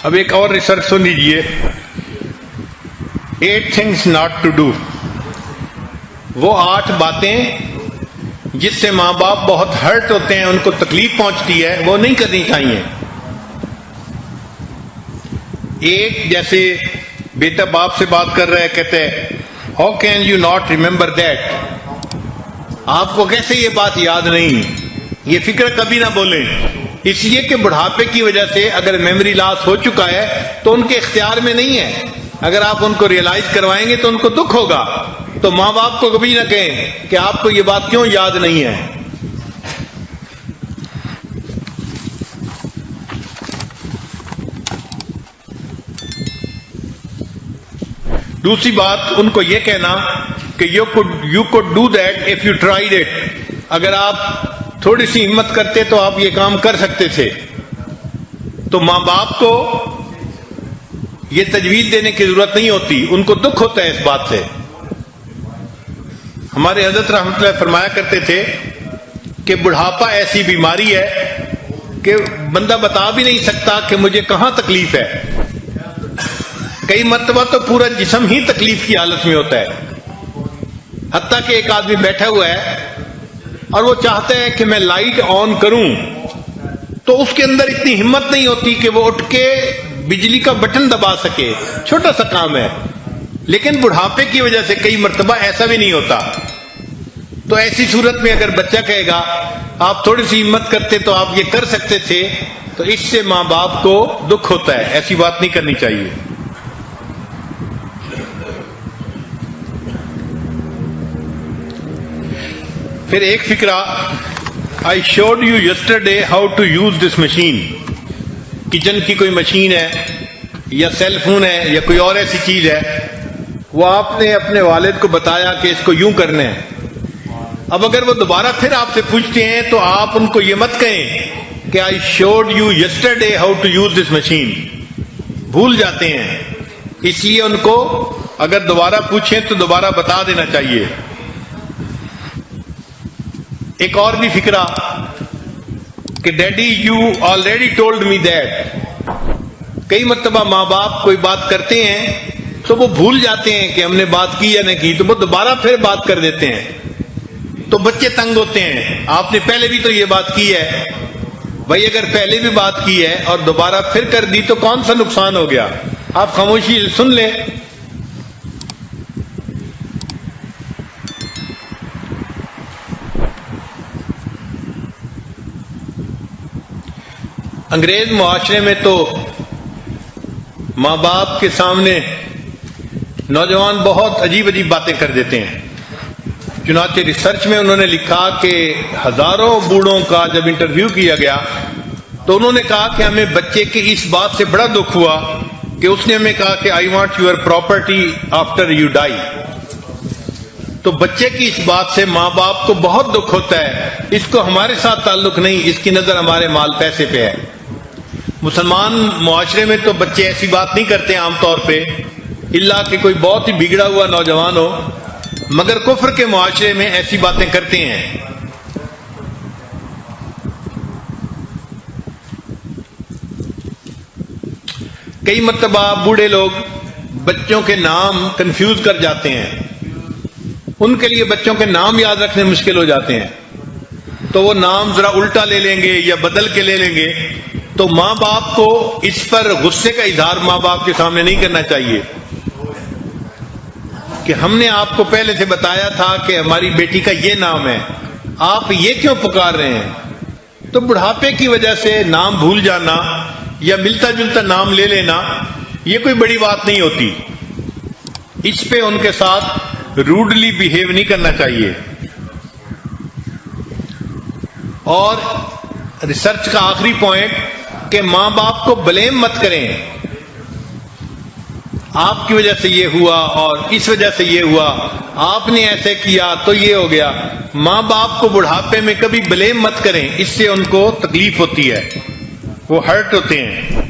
اب ایک اور ریسرچ سن لیجیے، 8 things not to do، وہ 8 باتیں جس سے ماں باپ بہت ہرٹ ہوتے ہیں، ان کو تکلیف پہنچتی ہے، وہ نہیں کرنی چاہیے۔ ایک، جیسے بیٹا باپ سے بات کر رہا ہے، کہتے ہیں how can you not remember that, آپ کو کیسے یہ بات یاد نہیں، یہ فکر کبھی نہ بولیں، اس لیے کہ بڑھاپے کی وجہ سے اگر میموری لاس ہو چکا ہے تو ان کے اختیار میں نہیں ہے، اگر آپ ان کو ریئلائز کروائیں گے تو ان کو دکھ ہوگا، تو ماں باپ کو کبھی نہ کہیں کہ آپ کو یہ بات کیوں یاد نہیں ہے۔ دوسری بات، ان کو یہ کہنا کہ you could do that if you tried it، اگر آپ تھوڑی سی ہمت کرتے تو آپ یہ کام کر سکتے تھے۔ تو ماں باپ کو یہ تجویز دینے کی ضرورت نہیں ہوتی، ان کو دکھ ہوتا ہے اس بات سے۔ ہمارے حضرت رحمۃ اللہ فرمایا کرتے تھے کہ بڑھاپا ایسی بیماری ہے کہ بندہ بتا بھی نہیں سکتا کہ مجھے کہاں تکلیف ہے، کئی مرتبہ تو پورا جسم ہی تکلیف کی حالت میں ہوتا ہے، حتیٰ کہ ایک آدمی بیٹھا ہوا ہے اور وہ چاہتا ہے کہ میں لائٹ آن کروں تو اس کے اندر اتنی ہمت نہیں ہوتی کہ وہ اٹھ کے بجلی کا بٹن دبا سکے، چھوٹا سا کام ہے، لیکن بڑھاپے کی وجہ سے کئی مرتبہ ایسا بھی نہیں ہوتا۔ تو ایسی صورت میں اگر بچہ کہے گا آپ تھوڑی سی ہمت کرتے تو آپ یہ کر سکتے تھے، تو اس سے ماں باپ کو دکھ ہوتا ہے، ایسی بات نہیں کرنی چاہیے۔ پھر ایک فکرہ، I showed you yesterday how to use this machine، kitchen کی کوئی مشین ہے یا سیل فون ہے یا کوئی اور ایسی چیز ہے، وہ آپ نے اپنے والد کو بتایا کہ اس کو یوں کرنا ہے۔ اب اگر وہ دوبارہ پھر آپ سے پوچھتے ہیں تو آپ ان کو یہ مت کہیں کہ I showed you yesterday how to use this machine، بھول جاتے ہیں، اس لیے ان کو اگر دوبارہ پوچھیں تو دوبارہ بتا دینا چاہیے۔ ایک اور بھی فکرہ کہ daddy you already told me that, کئی مرتبہ ماں باپ کوئی بات کرتے ہیں تو وہ بھول جاتے ہیں کہ ہم نے بات کی یا نہیں کی، تو وہ دوبارہ پھر بات کر دیتے ہیں، تو بچے تنگ ہوتے ہیں، آپ نے پہلے بھی تو یہ بات کی ہے، بھائی اگر پہلے بھی بات کی ہے اور دوبارہ پھر کر دی تو کون سا نقصان ہو گیا، آپ خاموشی سن لیں۔ انگریز معاشرے میں تو ماں باپ کے سامنے نوجوان بہت عجیب عجیب باتیں کر دیتے ہیں، چنانچہ ریسرچ میں انہوں نے لکھا کہ ہزاروں بوڑھوں کا جب انٹرویو کیا گیا تو انہوں نے کہا کہ ہمیں بچے کی اس بات سے بڑا دکھ ہوا کہ اس نے ہمیں کہا کہ I want your property after you die، تو بچے کی اس بات سے ماں باپ کو بہت دکھ ہوتا ہے، اس کو ہمارے ساتھ تعلق نہیں، اس کی نظر ہمارے مال پیسے پہ ہے۔ مسلمان معاشرے میں تو بچے ایسی بات نہیں کرتے عام طور پہ، الا کہ کوئی بہت ہی بگڑا ہوا نوجوان ہو، مگر کفر کے معاشرے میں ایسی باتیں کرتے ہیں۔ کئی مرتبہ بوڑھے لوگ بچوں کے نام کنفیوز کر جاتے ہیں، ان کے لیے بچوں کے نام یاد رکھنے مشکل ہو جاتے ہیں، تو وہ نام ذرا الٹا لے لیں گے یا بدل کے لے لیں گے، تو ماں باپ کو اس پر غصے کا اظہار ماں باپ کے سامنے نہیں کرنا چاہیے کہ ہم نے آپ کو پہلے سے بتایا تھا کہ ہماری بیٹی کا یہ نام ہے، آپ یہ کیوں پکار رہے ہیں۔ تو بڑھاپے کی وجہ سے نام بھول جانا یا ملتا جلتا نام لے لینا یہ کوئی بڑی بات نہیں ہوتی، اس پہ ان کے ساتھ روڈلی بیہیو نہیں کرنا چاہیے۔ اور ریسرچ کا آخری پوائنٹ کہ ماں باپ کو بلیم مت کریں، آپ کی وجہ سے یہ ہوا اور اس وجہ سے یہ ہوا، آپ نے ایسے کیا تو یہ ہو گیا۔ ماں باپ کو بڑھاپے میں کبھی بلیم مت کریں، اس سے ان کو تکلیف ہوتی ہے، وہ ہرٹ ہوتے ہیں۔